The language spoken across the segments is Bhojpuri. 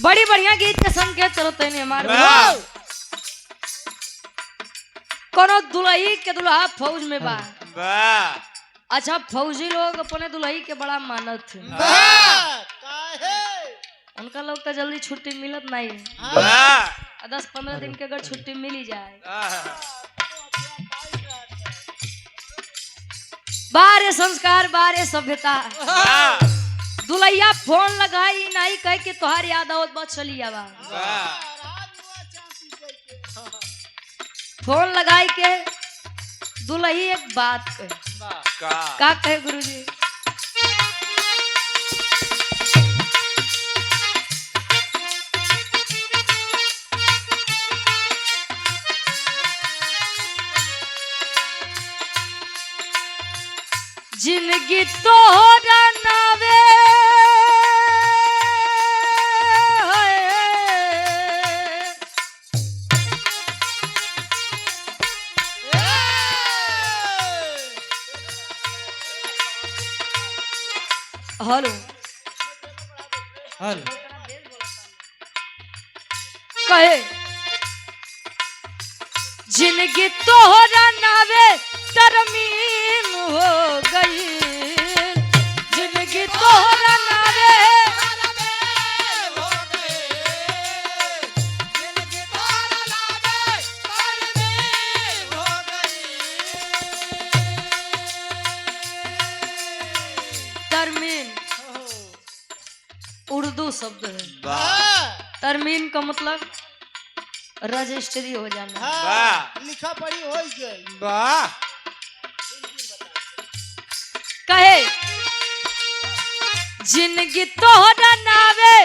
बड़ी बढ़िया गीत के संकेत चलो तैने हमारे कोनो दुल्ही के दुल्हा फौज में बा। अच्छा फौजी लोग अपने दुल्ही के बड़ा मानत थे। उनका लोग तो जल्दी छुट्टी मिलत नहीं। 10-15 दिन के अगर छुट्टी मिली जाए बारे संस्कार बारे सभ्यता। दुल्हिया फोन लगाई नहीं कह के तुहार याद आवत बात चली आवा। फोन लगाई के दुल्ही एक बात कहे का कहे गुरुजी। जिंदगी तोहरा नावे हेलो हेलो कहे जिंदगी तोहरा नावे तरमीन हो गई। जिंदगी तोहरा नावे तरमीन उर्दू शब्द है। तरमीन का मतलब रजिस्ट्री हो जाना। लिखा पढ़ी हो गई। कहे जिंदगी तोहरा नावे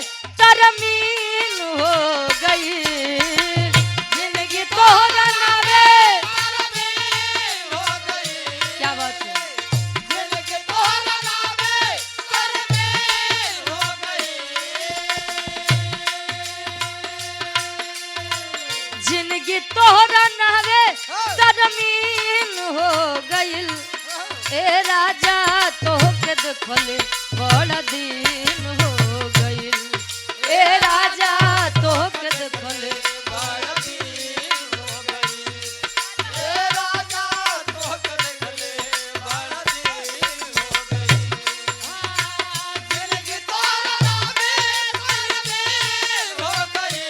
तरमीन हो गई। जिंदगी तोहरा नावे क्या बात है। जिंदगी तोहरा नावे तरमीन हो गई। जिंदगी तोहरा नावे तरमीन हो गई। ए राजा तोहके देखले बड़ा दिन हो गई। ए राजा तोहके देखले बड़ा दिन हो गई। ए राजा तोहके देखले बड़ा दिन हो गई। जिंदगी तोहरा नावे तरमीन हो गई।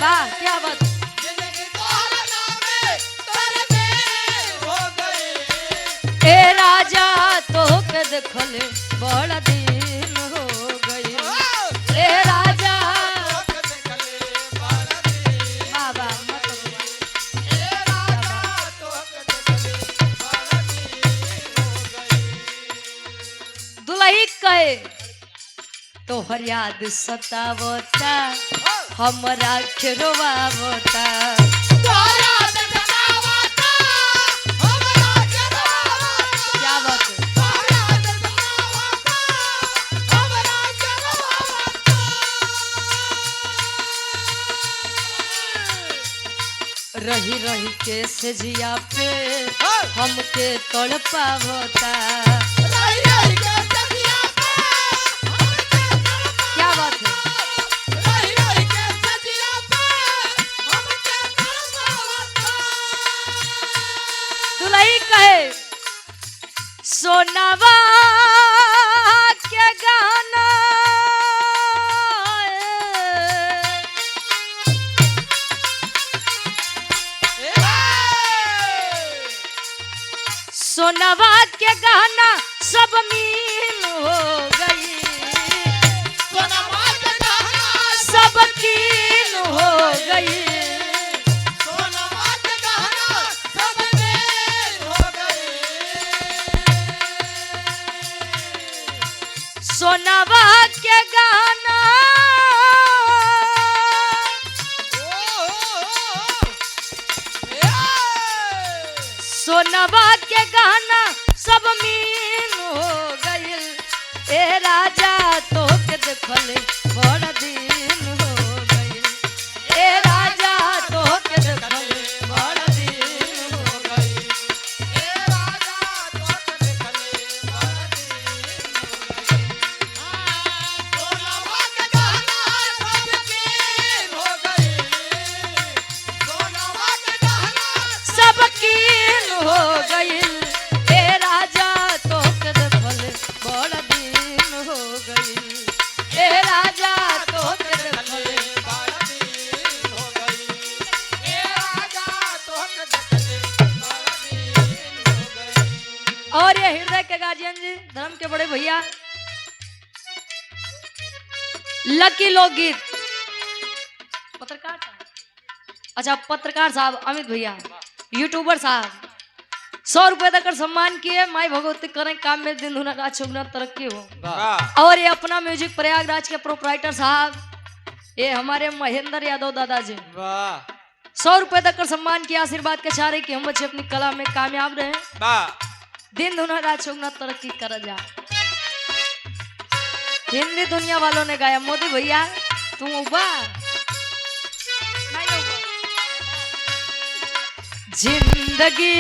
वाह क्या बात। जिंदगी तोहरा नावे तरमीन हो गई। ए राजा तोहके देखले बड़ा दिन हो गई। ए राजा तोहके देखले बड़ा दिन। बाबा मत ए राजा तोहके देखले बड़ा दिन हो गई। दुल्ही कहे तोहर याद सतावता हमरा खेरवावता। तोहरा सतावता हमरा खेरवावता। क्या बात है। तोहरा सतावता हमरा खेरवावता। रही रही के सजिया पे हमके तड़पावता। रही रही के सजिया पे हमके तड़पावता। क्या बात है। रही रही के सजिया पे हमके तड़पावता। दुल्ही कहे सोनावा के गाना सोनावा के गहना सब मीन हो गई। सोनावा के गहना सब कीन हो गई। सोनावा के गहना सब मेल हो गई। सोनावा के गहना सोनावा के गहना सब मीन हो गई। ए राजा तोहके देखले बड़ा दिन हो गई। ए राजा तोहके देखले बड़ा दिन हो गई। ए राजा तोहके देखले बड़ा दिन हो गई। सोनावा के गहना सब गार्जियन जी, धर्म के बड़े भैया, लकी लोकगीत पत्रकार साहब, अच्छा पत्रकार साहब अमित भैया, यूट्यूबर साहब 100 रुपए तक सम्मान किए। माई भगवती करें काम में दिन धुना रात चौगुना तरक्की हो। और ये अपना म्यूजिक प्रयागराज के प्रोपराइटर साहब, ये हमारे महेंद्र यादव दादाजी, 100 रुपए तक सम्मान किया। आशीर्वाद के चारे कि हम बच्चे अपनी कला में कामयाब रहे, दिन धुना रात चौगुना तरक्की कर जा। हिंदी दुनिया वालों ने गाया, मोदी भैया तुम उबा जिंदगी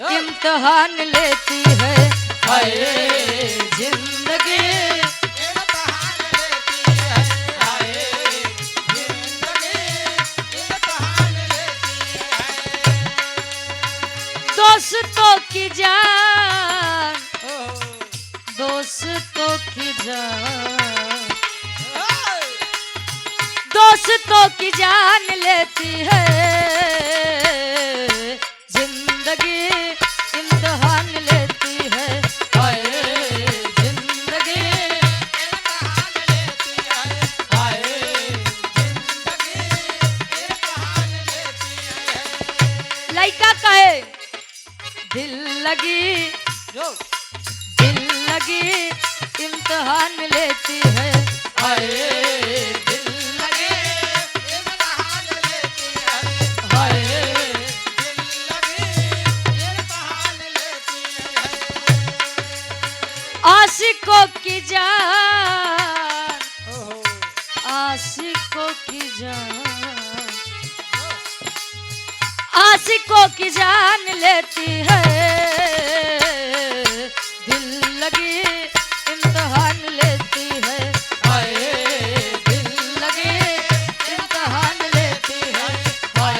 इम्तिहान लेती है, हाय जिंदगी इम्तिहान लेती है, हाय जिंदगी इम्तिहान लेती है। दोस्तों की जान, दोस्तों की जान, दोस्तों की जान लेती है, जिंदगी इम्तिहान लेती है, हाय जिंदगी इम्तिहान लेती है, हाय जिंदगी इम्तिहान लेती है। लड़का कहे दिल लगी, दिल लगी इम्तिहान लेती है, हाय दिल लगी इम्तिहान लेती है, हाय जिंदगी इम्तिहान लेती है। आशिकों की जान, आशिकों की जान, आशिकों की जान लेती है, दिल लगी इम्तिहान लेती है, हाय दिल लगी इम्तिहान लेती है, हाय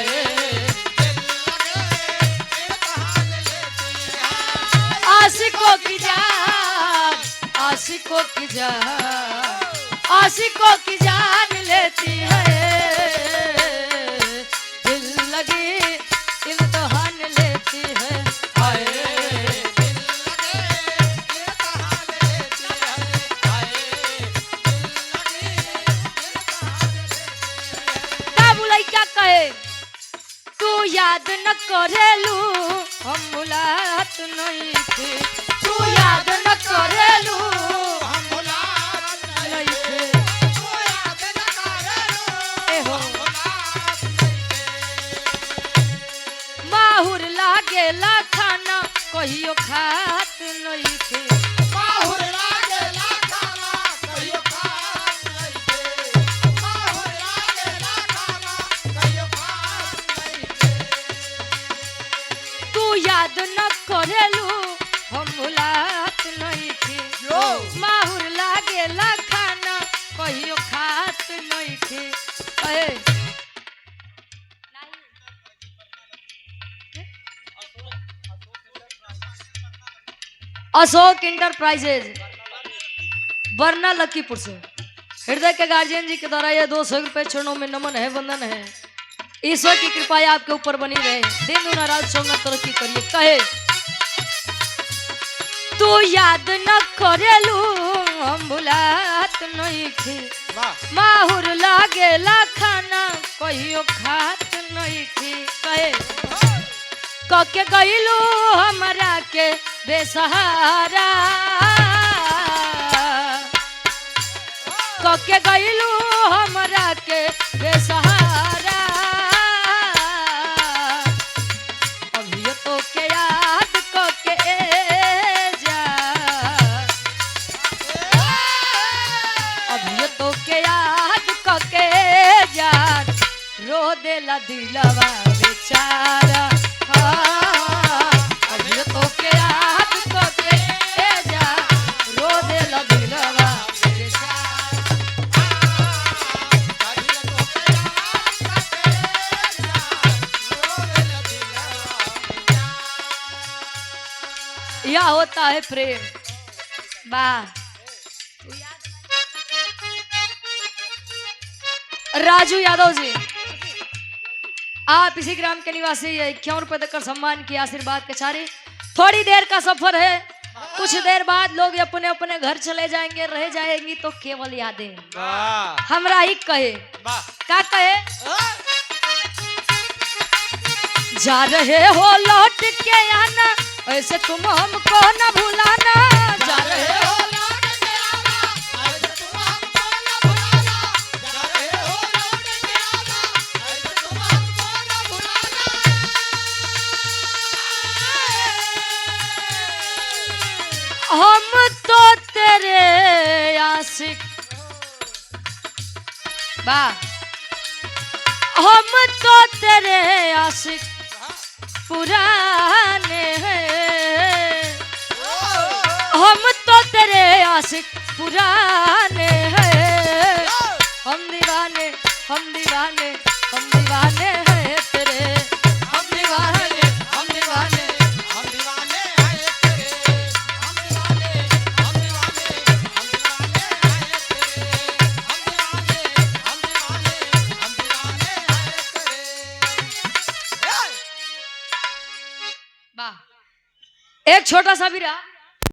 आशिकों की जान, आशिकों की जान, आशिकों की जान लेती है, दिल लगी इम्तिहान लेती है, हाय का बुलाई क्या कहे तू याद न करेलू हम भुलात नहीं थे, तू याद न करेलू हम भुलात नहीं थे, तू याद न करेलू, ए हो हम भुलात नहीं माहुर लागेला खाना कहियो खात नहीं थे, माहुर लागेला खाना कहियो खात नहीं थे, माहुर लागेला खाना कहियो खात नहीं थे। तू याद न करेलू हम भुलात नहीं थे, जो माहुर लागेला खाना कहियो खात नहीं थे, कहे अशोक इंटरप्राइजेज बरना लकीपुर से हृदय के गार्जियन जी के द्वारा यह 200 रुपए चरणों में नमन है, वंदन है। ईश्वर की कृपा आपके ऊपर बनी रहे, दिन दुना रात चौगुना तरक्की करिए। कहे तू याद न करेलू हम भुलात नहीं थी, वाह माहुर लागेला खाना कहियो खात नहीं थी, कहे कके गईलू हमरा के बेसहारा, कके गईलू हमरा के बेसहारा, अभी तो के याद कके जा, अभी तो के याद कके जा, रो देला दिलवा बेचारा, अभी तो के याद कके जा, रो देला दिलवा बेचारा। यह होता है प्रेम। वाह राजू यादव जी, आप इसी ग्राम के निवासी 51 रुपए देकर सम्मान की। आशीर्वाद के चारे थोड़ी देर का सफर है, कुछ देर बाद लोग अपने अपने घर चले जाएंगे, रह जाएंगी तो केवल यादें वाह हमरा ही कहे। वाह क्या कहे? जा रहे हो लौट के आना, ऐसे तुम हमको न भुलाना। जा रहे हो लौट के आना, ऐसे तुम हमको न भुलाना। जा रहे हो लौट के आना, ऐसे तुम हमको न भुलाना। हम तो तेरे आशिक, वाह, हम तो तेरे आशिक पुराने हैं, हम तो तेरे आशिक पुराने हैं। हम दीवाने, हम दीवाने, हम दीवाने हैं तेरे। हम दीवाने, हम दीवाने, हम दीवाने हैं तेरे। हम दीवाने, हम दीवाने, हम दीवाने हैं तेरे। हम दीवाने, हम दीवाने, हम दीवाने हैं तेरे। वाह। एक छोटा सा भी रहा।